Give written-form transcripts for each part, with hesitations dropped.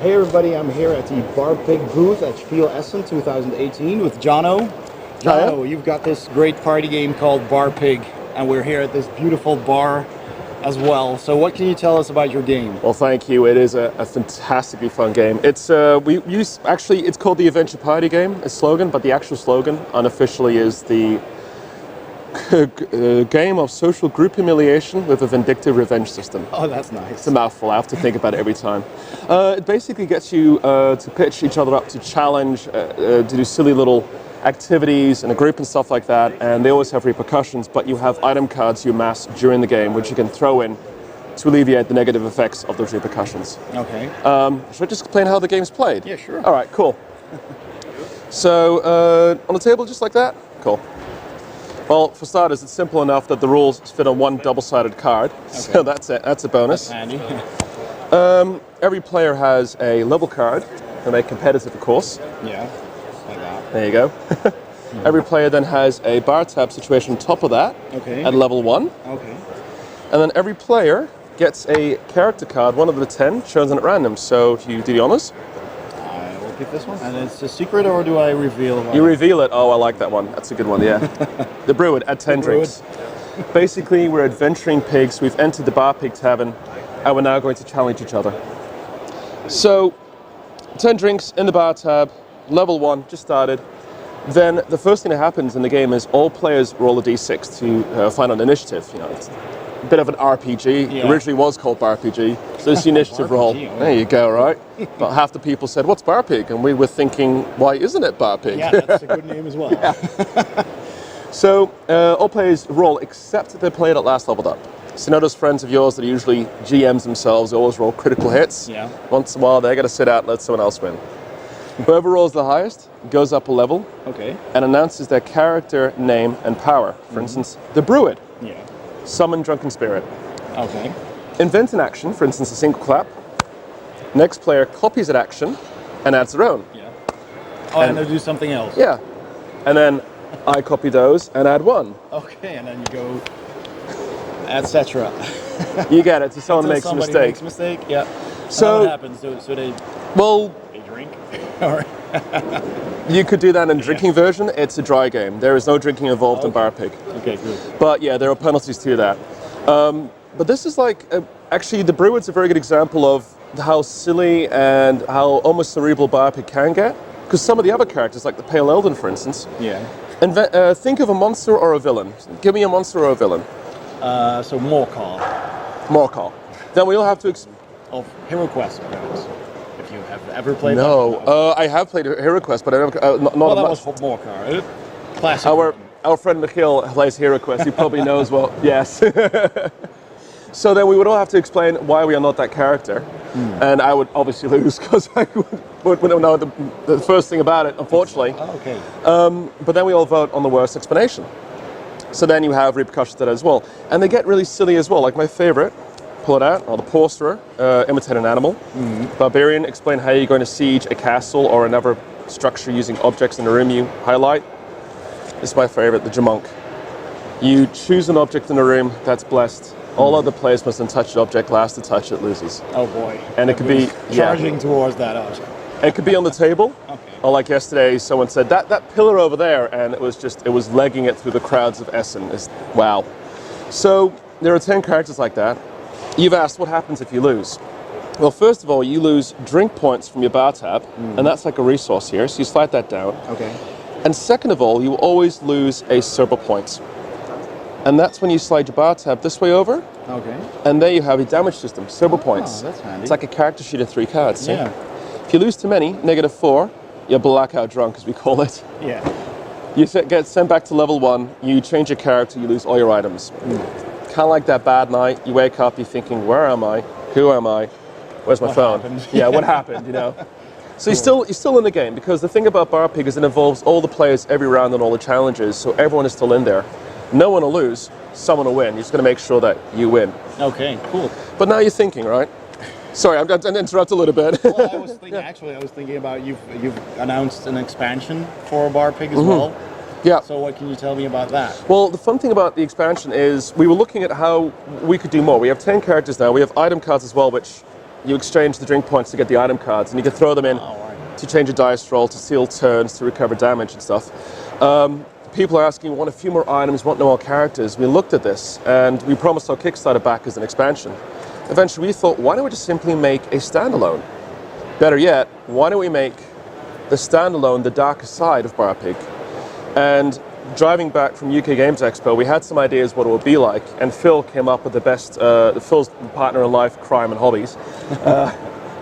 Hey everybody, I'm here at the BaRPiG booth at Spiel Essen 2018 with Johno. Johno, you've got this great party game called BaRPiG, and we're here at this beautiful bar as well. So what can you tell us about your game? Well, thank you. It is a fantastically fun game. It's it's called the Adventure Party Game, a slogan, but the actual slogan unofficially is the game of social group humiliation with a vindictive revenge system. Oh, that's nice. It's a mouthful. I have to think about it every time. It basically gets you to pitch each other up to challenge, to do silly little activities in a group and stuff like that, and they always have repercussions, but you have item cards you amass during the game which you can throw in to alleviate the negative effects of those repercussions. Okay. Should I just explain how the game's played? Yeah, sure. All right, cool. So on the table just like that? Cool. Well, for starters, it's simple enough that the rules fit on one double-sided card, so that's it. That's a bonus. That's handy. Every player has a level card to make competitive, of course. Yeah, like that. There you go. Every player then has a bar tab situation on top of that at level 1. Okay. And then every player gets a character card, one of the 10, chosen at random. So if you do the honors. I will pick this one. And it's a secret, or do I reveal one? You reveal it. Oh, I like that one. That's a good one, yeah. The Brewed at 10 drinks. Basically, we're adventuring pigs. We've entered the BaRPiG tavern, and we're now going to challenge each other. So, 10 drinks in the bar tab, level 1, just started. Then the first thing that happens in the game is all players roll a d6 to find an initiative. You know, it's a bit of an RPG. Yeah. Originally was called BaRPG, so it's the initiative roll. There you go, right? But half the people said, "What's BaRPiG?" And we were thinking, "Why isn't it BaRPiG?" Yeah, that's a good name as well. Yeah. So all players roll except if they played at last leveled up. So you know those friends of yours that are usually GMs themselves, always roll critical hits? Yeah. Once in a while, they got to sit out and let someone else win. Whoever rolls the highest goes up a level and announces their character, name, and power. For instance, the Brewed. Yeah. Summon Drunken Spirit. Okay. Invent an action, for instance, a single clap. Next player copies that action and adds their own. Yeah. Oh, and they'll do something else. Yeah. And then I copy those and add one. Okay, and then you go, etc. You get it. So someone makes a somebody mistake. makes a mistake, yeah. So what happens? So they drink? All right. You could do that in drinking version. It's a dry game. There is no drinking involved in BaRPiG. Okay, good. But yeah, there are penalties to that. But this is like, actually the Brewed's a very good example of how silly and how almost cerebral BaRPiG can get. Because some of the other characters, like the Pale Elden, for instance, think of a monster or a villain. Give me a monster or a villain. So Morcar. Morcar. Then we'll have to... Of Hero Quest, perhaps. If you have ever played No, I have played Hero Quest, but I never... not well, that much. was Morcar. Classic. Our friend Michiel plays Hero Quest. He probably knows well. Yes. So then we would all have to explain why we are not that character. And I would obviously lose because I wouldn't know the first thing about it, unfortunately. Oh, okay. But then we all vote on the worst explanation. So then you have repercussions to that as well. And they get really silly as well. Like my favorite, pull it out, or the Porcerer, imitate an animal. Barbarian, explain how you're going to siege a castle or another structure using objects in the room you highlight. This is my favorite, the Jamonk. You choose an object in the room that's blessed. All other players must then touch the object. Last to touch it loses. Oh boy. And it could be charging towards that object. It could be on the table. Or like yesterday, someone said that pillar over there, and it was legging it through the crowds of Essen. Wow. So there are 10 characters like that. You've asked what happens if you lose. Well, first of all, you lose drink points from your bar tab, and that's like a resource here. So you slide that down. Okay. And second of all, you always lose a server point. And that's when you slide your bar tab this way over. Okay. And there you have a damage system, server points. That's handy. It's like a character sheet of 3 cards. Yeah. If you lose too many, -4, you're blackout drunk, as we call it. Yeah. You get sent back to level 1, you change your character, you lose all your items. Kind of like that bad night, you wake up, you're thinking, where am I? Who am I? Where's my phone? Happened? Yeah, what happened, you know? So you're still in the game, because the thing about BaRPiG is it involves all the players every round and all the challenges, so everyone is still in there. No one will lose, someone will win. You're just going to make sure that you win. Okay, cool. But now you're thinking, right? Sorry, I'm going to interrupt a little bit. Well, I was thinking, actually, I was thinking about you've announced an expansion for BaRPiG as well. Yeah. So what can you tell me about that? Well, the fun thing about the expansion is we were looking at how we could do more. We have 10 characters now. We have item cards as well, which you exchange the drink points to get the item cards, and you can throw them in to change a dice roll, to seal turns, to recover damage and stuff. People are asking, want a few more items, want no more characters. We looked at this, and we promised our Kickstarter back as an expansion. Eventually we thought, why don't we just simply make a standalone? Better yet, why don't we make the standalone the darker side of BaRPiG? And driving back from UK Games Expo, we had some ideas what it would be like, and Phil came up with the best, Phil's partner in life, crime and hobbies,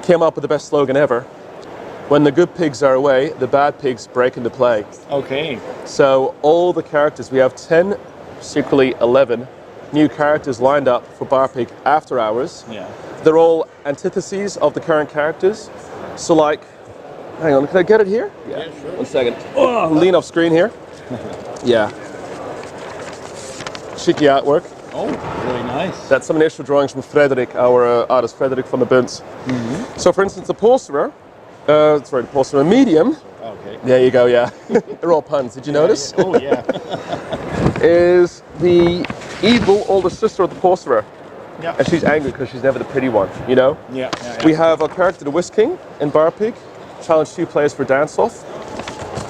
came up with the best slogan ever. When the good pigs are away, the bad pigs break into play. Okay. So all the characters, we have 10, secretly 11, new characters lined up for BaRPiG after hours. Yeah. They're all antitheses of the current characters. So like, hang on, can I get it here? Yeah, sure. 1 second. Oh, lean off screen here. Yeah. Cheeky artwork. Oh, really nice. That's some initial drawings from Frederick, our artist Frederick van der Bunt. So for instance, the Porcerer, the Porcerer medium. Okay. There you go, yeah. They're all puns, did you notice? Yeah. Oh, yeah. Is the evil older sister of the Porcerer. Yeah. And she's angry because she's never the pretty one, you know? Yeah. We have our character, the Whisk King, in BaRPiG. Challenge 2 players for dance-off.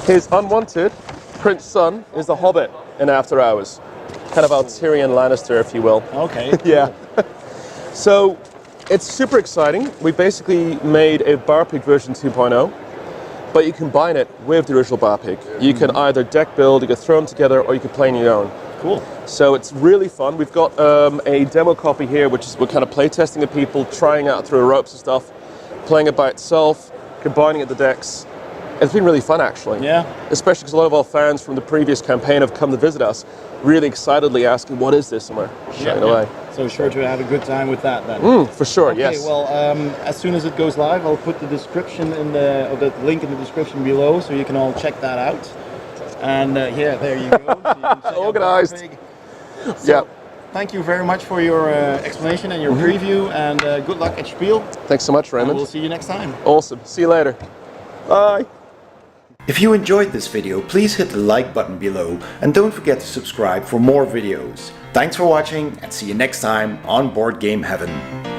His unwanted Prince son is the Hobbit in After Hours. Kind of our Tyrion Lannister, if you will. Okay. Yeah. So, it's super exciting. We basically made a BaRPiG version 2.0, but you combine it with the original BaRPiG. You can either deck build, you can throw them together, or you can play on your own. Cool. So it's really fun. We've got a demo copy here, which is we're kind of play testing with people, trying out through the ropes and stuff, playing it by itself, combining it with the decks. It's been really fun, actually. Yeah. Especially because a lot of our fans from the previous campaign have come to visit us, really excitedly asking, "What is this?" And we're showing away. So sure to have a good time with that then. For sure. Okay, Yes. well, as soon as it goes live, I'll put the description in the link in the description below, so you can all check that out. And yeah, there you go. So you can check out Organized. BaRPiG. Yeah. Thank you very much for your explanation and your preview, and good luck at Spiel. Thanks so much, And Raymond. we'll see you next time. Awesome. See you later. Bye. If you enjoyed this video, please hit the like button below and don't forget to subscribe for more videos. Thanks for watching and see you next time on Board Game Heaven.